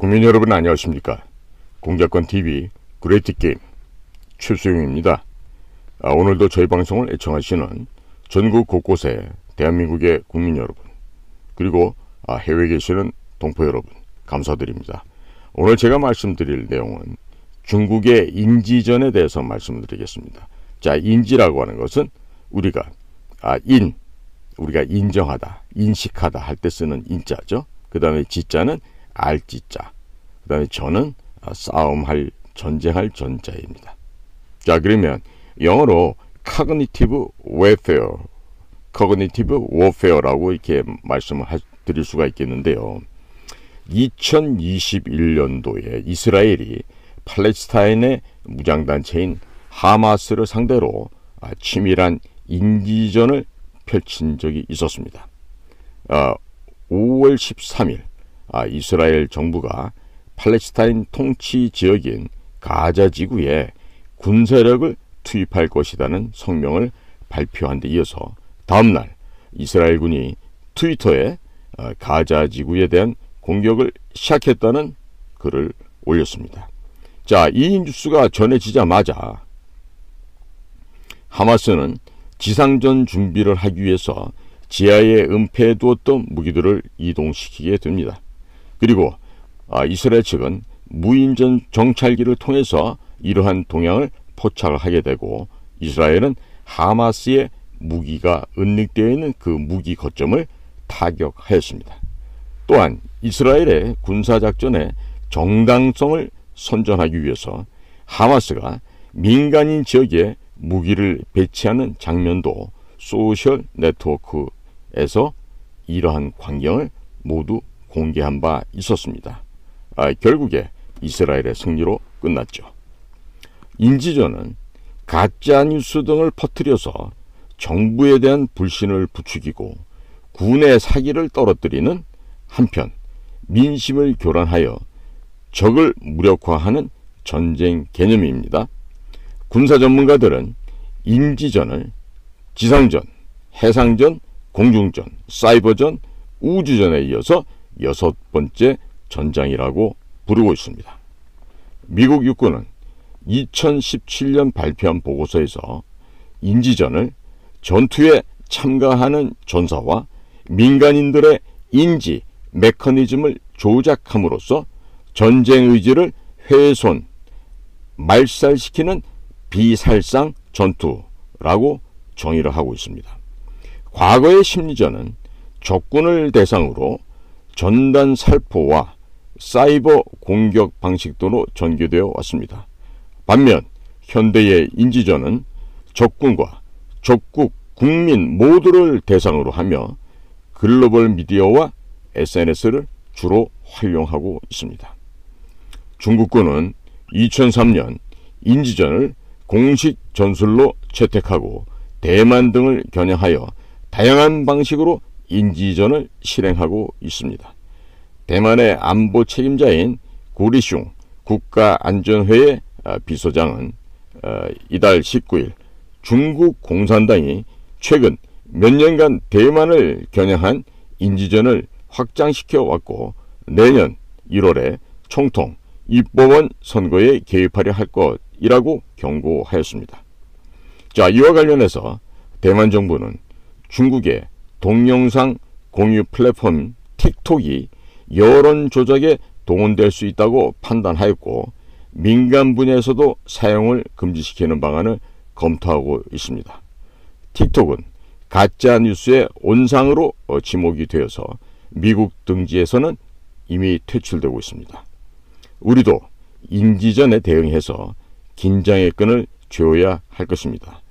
국민 여러분 안녕하십니까? 공작권TV 그레이트게임 최수용입니다. 오늘도 저희 방송을 애청하시는 전국 곳곳의 대한민국의 국민 여러분, 그리고 해외에 계시는 동포 여러분 감사드립니다. 오늘 제가 말씀드릴 내용은 중국의 인지전에 대해서 말씀을 드리겠습니다. 자, 인지라고 하는 것은 우리가 우리가 인정하다, 인식하다 할 때 쓰는 인자죠. 그 다음에 지자는 알지자, 그 다음에 전은 싸움할, 전쟁할 전자입니다. 자, 그러면 영어로 cognitive warfare라고 이렇게 말씀을 드릴 수가 있겠는데요. 2021년도에 이스라엘이 팔레스타인의 무장단체인 하마스를 상대로 치밀한 인지전을 펼친 적이 있었습니다. 5월 13일 이스라엘 정부가 팔레스타인 통치 지역인 가자 지구에 군사력을 투입할 것이라는 성명을 발표한 데 이어서 다음날 이스라엘군이 트위터에 가자 지구에 대한 공격을 시작했다는 글을 올렸습니다. 자, 이 뉴스가 전해지자마자 하마스는 지상전 준비를 하기 위해서 지하에 은폐해두었던 무기들을 이동시키게 됩니다. 그리고 이스라엘 측은 무인전 정찰기를 통해서 이러한 동향을 포착을 하게 되고, 이스라엘은 하마스의 무기가 은닉되어 있는 그 무기 거점을 타격하였습니다. 또한 이스라엘의 군사작전의 정당성을 선전하기 위해서 하마스가 민간인 지역에 무기를 배치하는 장면도 소셜 네트워크에서 이러한 광경을 모두 공개한 바 있었습니다. 결국에 이스라엘의 승리로 끝났죠. 인지전은 가짜뉴스 등을 퍼뜨려서 정부에 대한 불신을 부추기고 군의 사기를 떨어뜨리는 한편 민심을 교란하여 적을 무력화하는 전쟁 개념입니다. 군사 전문가들은 인지전을 지상전, 해상전, 공중전, 사이버전, 우주전에 이어서 6번째 전장이라고 부르고 있습니다. 미국 육군은 2017년 발표한 보고서에서 인지전을 전투에 참가하는 전사와 민간인들의 인지 메커니즘을 조작함으로써 전쟁 의지를 훼손, 말살시키는 비살상 전투라고 정의를 하고 있습니다. 과거의 심리전은 적군을 대상으로 전단 살포와 사이버 공격 방식도로 전개되어 왔습니다. 반면 현대의 인지전은 적군과 적국 국민 모두를 대상으로 하며 글로벌 미디어와 SNS를 주로 활용하고 있습니다. 중국군은 2003년 인지전을 공식 전술로 채택하고 대만 등을 겨냥하여 다양한 방식으로 인지전을 실행하고 있습니다. 대만의 안보 책임자인 고리슝 국가안전회의 비서장은 이달 19일 중국 공산당이 최근 몇 년간 대만을 겨냥한 인지전을 확장시켜 왔고 내년 1월에 총통 입법원 선거에 개입하려 할 것이라고 경고하였습니다. 자, 이와 관련해서 대만 정부는 중국의 동영상 공유 플랫폼 틱톡이 여론 조작에 동원될 수 있다고 판단하였고 민간 분야에서도 사용을 금지시키는 방안을 검토하고 있습니다. 틱톡은 가짜 뉴스의 온상으로 지목이 되어서 미국 등지에서는 이미 퇴출되고 있습니다. 우리도 인지전에 대응해서 긴장의 끈을 쥐어야 할 것입니다.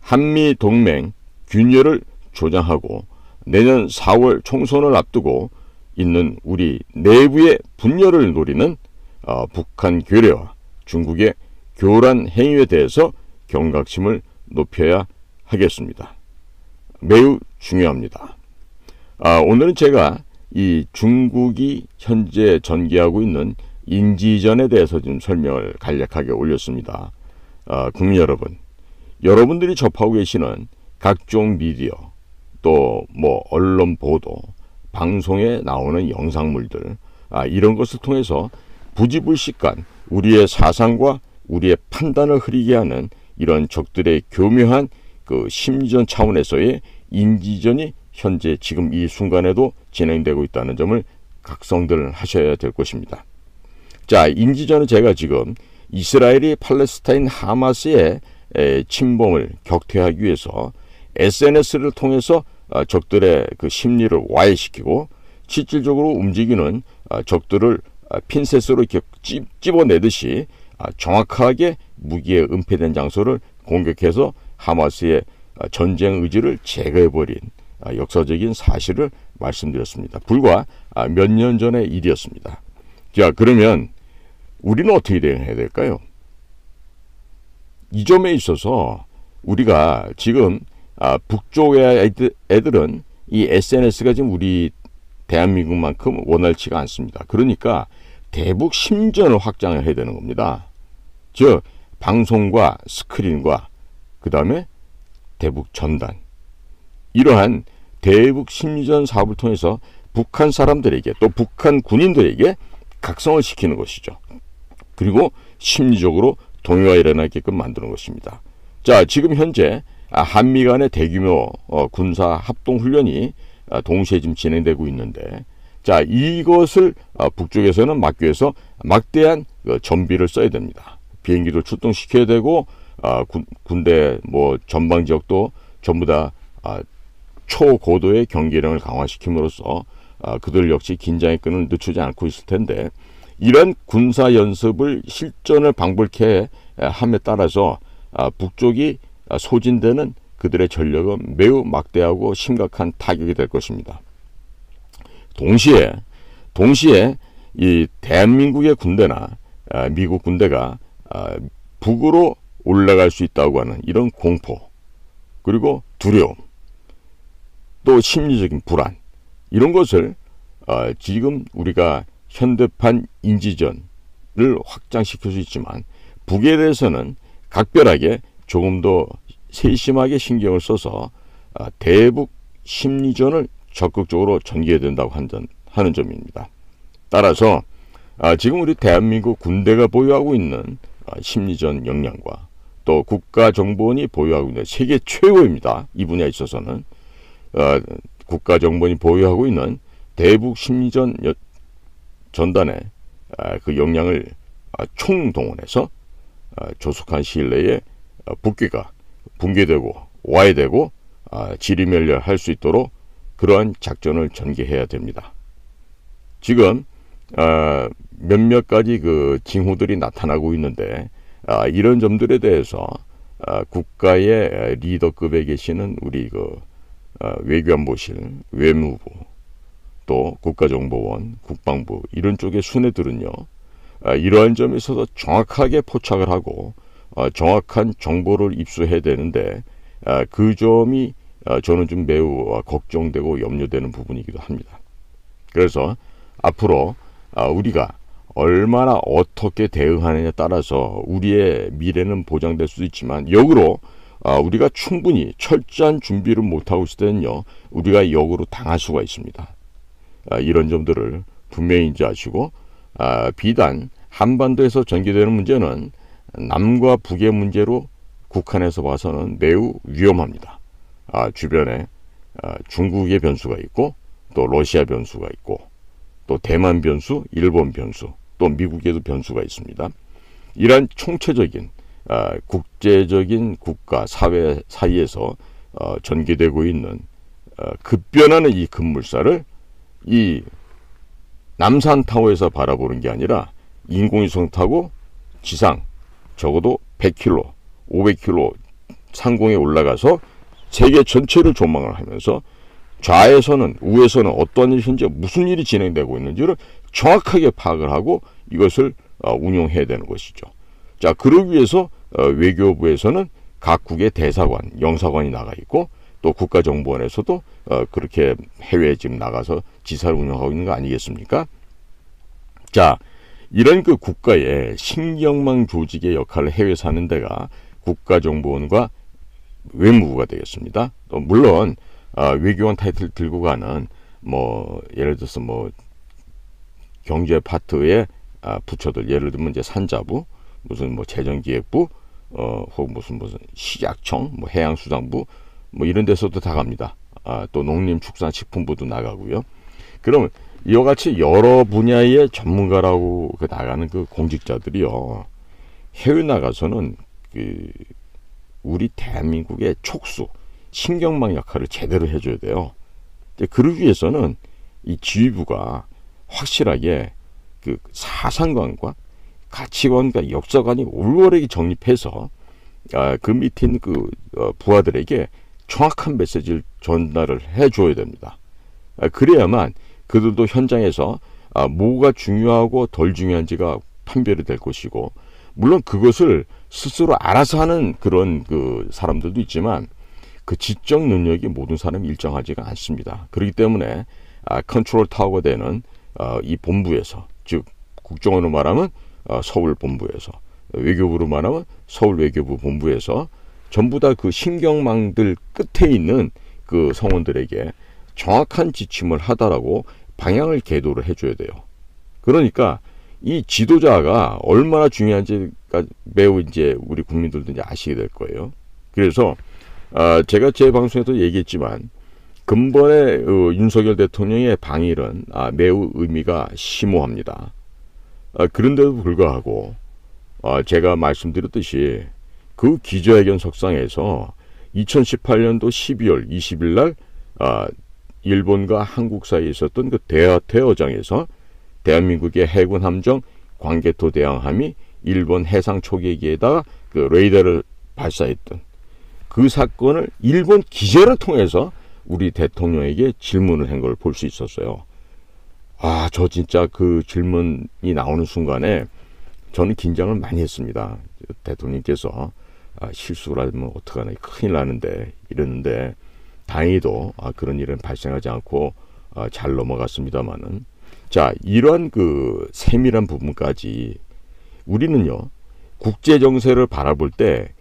한미 동맹 균열을 조장하고 내년 4월 총선을 앞두고 있는 우리 내부의 분열을 노리는 북한 괴뢰와 중국의 교란 행위에 대해서 경각심을 높여야 하겠습니다. 매우 중요합니다. 오늘은 제가 이 중국이 현재 전개하고 있는 인지전에 대해서 좀 설명을 간략하게 올렸습니다. 국민 여러분, 여러분들이 접하고 계시는 각종 미디어, 또 언론 보도, 방송에 나오는 영상물들, 이런 것을 통해서 부지불식간 우리의 사상과 우리의 판단을 흐리게 하는 이런 적들의 교묘한 그 심리전 차원에서의 인지전이 현재 지금 이 순간에도 진행되고 있다는 점을 각성들 하셔야 될 것입니다. 자, 인지전은 제가 지금 이스라엘이 팔레스타인 하마스의 침범을 격퇴하기 위해서 SNS를 통해서 적들의 그 심리를 와해시키고 실질적으로 움직이는 적들을 핀셋으로 이렇게 찝어내듯이 정확하게 무기에 은폐된 장소를 공격해서 하마스의 전쟁 의지를 제거해버린 역사적인 사실을 말씀드렸습니다. 불과 몇 년 전의 일이었습니다. 자, 그러면 우리는 어떻게 대응해야 될까요? 이 점에 있어서 우리가 지금 북쪽의 애들은 이 SNS가 지금 우리 대한민국만큼 원활치가 않습니다. 그러니까 대북 심전을 확장을 해야 되는 겁니다. 즉 방송과 스크린과 그 다음에 대북 전단, 이러한 대북 심리전 사업을 통해서 북한 사람들에게 또 북한 군인들에게 각성을 시키는 것이죠. 그리고 심리적으로 동요가 일어나게끔 만드는 것입니다. 자, 지금 현재 한미 간의 대규모 군사 합동훈련이 동시에 지금 진행되고 있는데, 자, 이것을 북쪽에서는 막기 위해서 막대한 전비를 써야 됩니다. 비행기도 출동시켜야 되고 군대 전방 지역도 전부 다 초고도의 경계령을 강화시킴으로써 그들 역시 긴장의 끈을 늦추지 않고 있을 텐데, 이런 군사 연습을 실전을 방불케 함에 따라서 북쪽이 소진되는 그들의 전력은 매우 막대하고 심각한 타격이 될 것입니다. 동시에 이 대한민국의 군대나 미국 군대가 북으로 올라갈 수 있다고 하는 이런 공포, 그리고 두려움, 또 심리적인 불안, 이런 것을 지금 우리가 현대판 인지전을 확장시킬 수 있지만 북에 대해서는 각별하게 조금 더 세심하게 신경을 써서 대북 심리전을 적극적으로 전개해야 된다고 하는 점입니다. 따라서 지금 우리 대한민국 군대가 보유하고 있는 심리전 역량과 또 국가정보원이 보유하고 있는 세계 최고입니다. 이 분야에 있어서는 국가정보원이 보유하고 있는 대북 심리전 전단의 그 역량을 총동원해서 조속한 시일 내에 북괴가 붕괴되고 와해되고 지리멸렬할 수 있도록 그러한 작전을 전개해야 됩니다. 지금 몇몇 가지 그 징후들이 나타나고 있는데 이런 점들에 대해서 국가의 리더급에 계시는 우리 그 외교안보실, 외무부, 또 국가정보원, 국방부 이런 쪽의 수뇌들은요, 이러한 점에 있어서 정확하게 포착을 하고 정확한 정보를 입수해야 되는데 그 점이 저는 좀 매우 걱정되고 염려되는 부분이기도 합니다. 그래서 앞으로 우리가 얼마나 어떻게 대응하느냐에 따라서 우리의 미래는 보장될 수도 있지만, 역으로 우리가 충분히 철저한 준비를 못하고 있을 때는요, 우리가 역으로 당할 수가 있습니다. 이런 점들을 분명히 인지하시고, 비단 한반도에서 전개되는 문제는 남과 북의 문제로 국한에서 봐서는 매우 위험합니다. 주변에 중국의 변수가 있고, 또 러시아 변수가 있고, 또 대만 변수, 일본 변수, 또 미국에도 변수가 있습니다. 이러한 총체적인 국제적인 국가, 사회 사이에서 전개되고 있는 급변하는 이 급물살을 이 남산타워에서 바라보는 게 아니라 인공위성 타고 지상 적어도 100km, 500km 상공에 올라가서 세계 전체를 조망을 하면서 좌에서는 우에서는 어떠한 일이 현재 무슨 일이 진행되고 있는지를 정확하게 파악을 하고 이것을 운용해야 되는 것이죠. 자, 그러기 위해서 외교부에서는 각국의 대사관, 영사관이 나가 있고, 또 국가정보원에서도 그렇게 해외에 지금 나가서 지사를 운영하고 있는 거 아니겠습니까? 자, 이런 그 국가의 신경망 조직의 역할을 해외에서 하는 데가 국가정보원과 외무부가 되겠습니다. 또 물론 외교관 타이틀 들고 가는 예를 들어서 경제 파트의 부처들, 예를 들면 이제 산자부, 무슨 뭐 재정기획부, 혹은 무슨 식약청, 뭐 해양수산부, 뭐 이런 데서도 다 갑니다. 또 농림축산식품부도 나가고요. 그러면 이와 같이 여러 분야의 전문가라고 나가는 그 공직자들이요, 해외 나가서는 우리 대한민국의 촉수, 신경망 역할을 제대로 해줘야 돼요. 그러기 위해서는 이 지휘부가 확실하게 그 사상관과 가치관과 역사관이 올바르게 정립해서 그 밑에 있는 부하들에게 정확한 메시지를 전달을 해줘야 됩니다. 그래야만 그들도 현장에서 뭐가 중요하고 덜 중요한지가 판별이 될 것이고, 물론 그것을 스스로 알아서 하는 그런 사람들도 있지만 그 지적 능력이 모든 사람이 일정하지가 않습니다. 그렇기 때문에 컨트롤 타워가 되는 이 본부에서, 즉 국정원으로 말하면 서울 본부에서, 외교부로 말하면 서울 외교부 본부에서 전부 다 그 신경망들 끝에 있는 그 성원들에게 정확한 지침을 하다라고 방향을 계도를 해줘야 돼요. 그러니까 이 지도자가 얼마나 중요한지가 매우 이제 우리 국민들도 이제 아시게 될 거예요. 그래서 제가 제 방송에서 얘기했지만 근본에 윤석열 대통령의 방일은 매우 의미가 심오합니다. 그런데도 불구하고 제가 말씀드렸듯이 그 기자회견 석상에서 2018년도 12월 20일 날 일본과 한국 사이에 있었던 그 대화장에서 대한민국의 해군 함정 광개토 대왕함이 일본 해상 초계기에다가 그 레이더를 발사했던 그 사건을 일본 기자를 통해서 우리 대통령에게 질문을 한 걸 볼 수 있었어요. 저 진짜 그 질문이 나오는 순간에 저는 긴장을 많이 했습니다. 대통령께서 실수를 하면 어떡하나, 큰일 나는데 이랬는데 다행히도 그런 일은 발생하지 않고 잘 넘어갔습니다만은, 자, 이러한 그 세밀한 부분까지 우리는요, 국제 정세를 바라볼 때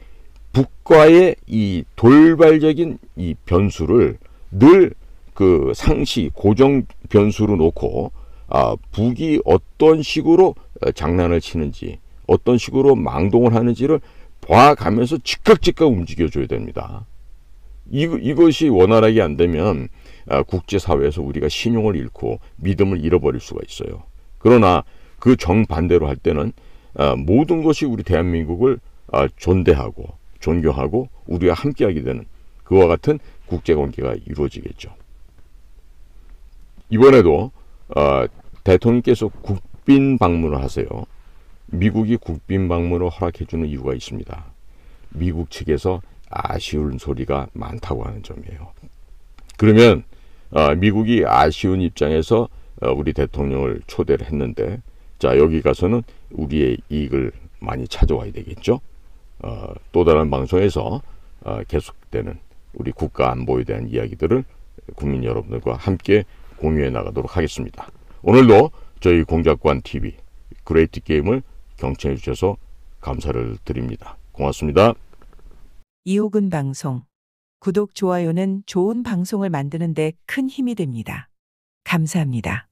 북과의 이 돌발적인 이 변수를 늘 그 상시 고정 변수로 놓고 북이 어떤 식으로 장난을 치는지, 어떤 식으로 망동을 하는지를 봐가면서 즉각 움직여줘야 됩니다. 이것이 원활하게 안 되면 국제사회에서 우리가 신용을 잃고 믿음을 잃어버릴 수가 있어요. 그러나 그 정반대로 할 때는 모든 것이 우리 대한민국을 존대하고 존경하고 우리와 함께하게 되는 그와 같은 국제관계가 이루어지겠죠. 이번에도 대통령께서 국빈 방문을 하세요. 미국이 국빈 방문을 허락해주는 이유가 있습니다. 미국 측에서 아쉬운 소리가 많다고 하는 점이에요. 그러면 미국이 아쉬운 입장에서 우리 대통령을 초대를 했는데, 자, 여기 가서는 우리의 이익을 많이 찾아와야 되겠죠. 또 다른 방송에서 계속되는 우리 국가 안보에 대한 이야기들을 국민 여러분들과 함께 공유해 나가도록 하겠습니다. 오늘도 저희 공작관TV 그레이트 게임을 경청해 주셔서 감사를 드립니다. 고맙습니다. 이호근 방송. 구독, 좋아요는 좋은 방송을 만드는 데 큰 힘이 됩니다. 감사합니다.